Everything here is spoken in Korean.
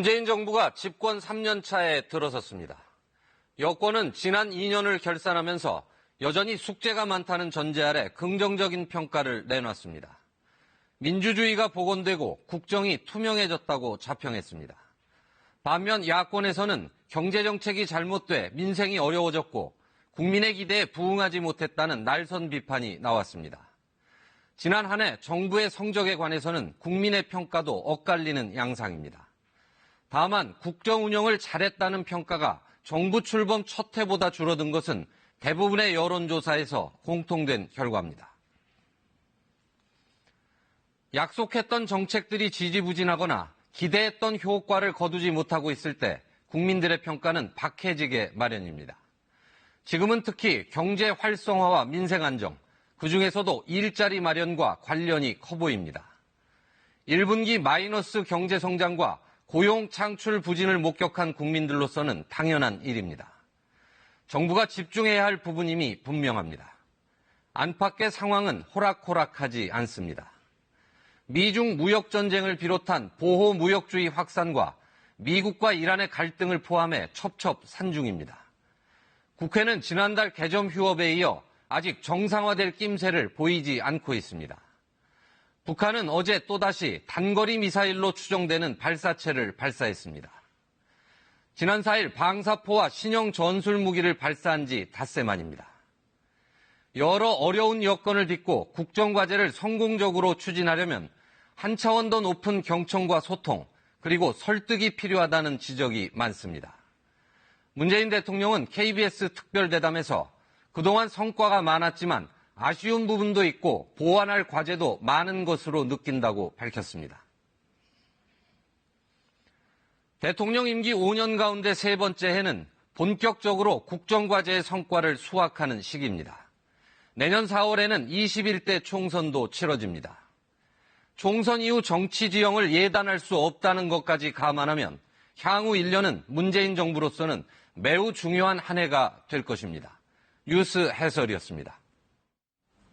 문재인 정부가 집권 3년 차에 들어섰습니다. 여권은 지난 2년을 결산하면서 여전히 숙제가 많다는 전제 아래 긍정적인 평가를 내놨습니다. 민주주의가 복원되고 국정이 투명해졌다고 자평했습니다. 반면 야권에서는 경제정책이 잘못돼 민생이 어려워졌고 국민의 기대에 부응하지 못했다는 날선 비판이 나왔습니다. 지난 한 해 정부의 성적에 관해서는 국민의 평가도 엇갈리는 양상입니다. 다만 국정 운영을 잘했다는 평가가 정부 출범 첫 해보다 줄어든 것은 대부분의 여론조사에서 공통된 결과입니다. 약속했던 정책들이 지지부진하거나 기대했던 효과를 거두지 못하고 있을 때 국민들의 평가는 박해지게 마련입니다. 지금은 특히 경제 활성화와 민생 안정, 그중에서도 일자리 마련과 관련이 커 보입니다. 1분기 마이너스 경제 성장과 고용 창출 부진을 목격한 국민들로서는 당연한 일입니다. 정부가 집중해야 할 부분임이 분명합니다. 안팎의 상황은 호락호락하지 않습니다. 미중 무역전쟁을 비롯한 보호무역주의 확산과 미국과 이란의 갈등을 포함해 첩첩산중입니다. 국회는 지난달 개점 휴업에 이어 아직 정상화될 낌새를 보이지 않고 있습니다. 북한은 어제 또다시 단거리 미사일로 추정되는 발사체를 발사했습니다. 지난 4일 방사포와 신형 전술무기를 발사한 지 닷새 만입니다. 여러 어려운 여건을 딛고 국정과제를 성공적으로 추진하려면 한 차원 더 높은 경청과 소통, 그리고 설득이 필요하다는 지적이 많습니다. 문재인 대통령은 KBS 특별대담에서 그동안 성과가 많았지만 아쉬운 부분도 있고 보완할 과제도 많은 것으로 느낀다고 밝혔습니다. 대통령 임기 5년 가운데 세 번째 해는 본격적으로 국정과제의 성과를 수확하는 시기입니다. 내년 4월에는 21대 총선도 치러집니다. 총선 이후 정치 지형을 예단할 수 없다는 것까지 감안하면 향후 1년은 문재인 정부로서는 매우 중요한 한 해가 될 것입니다. 뉴스 해설이었습니다.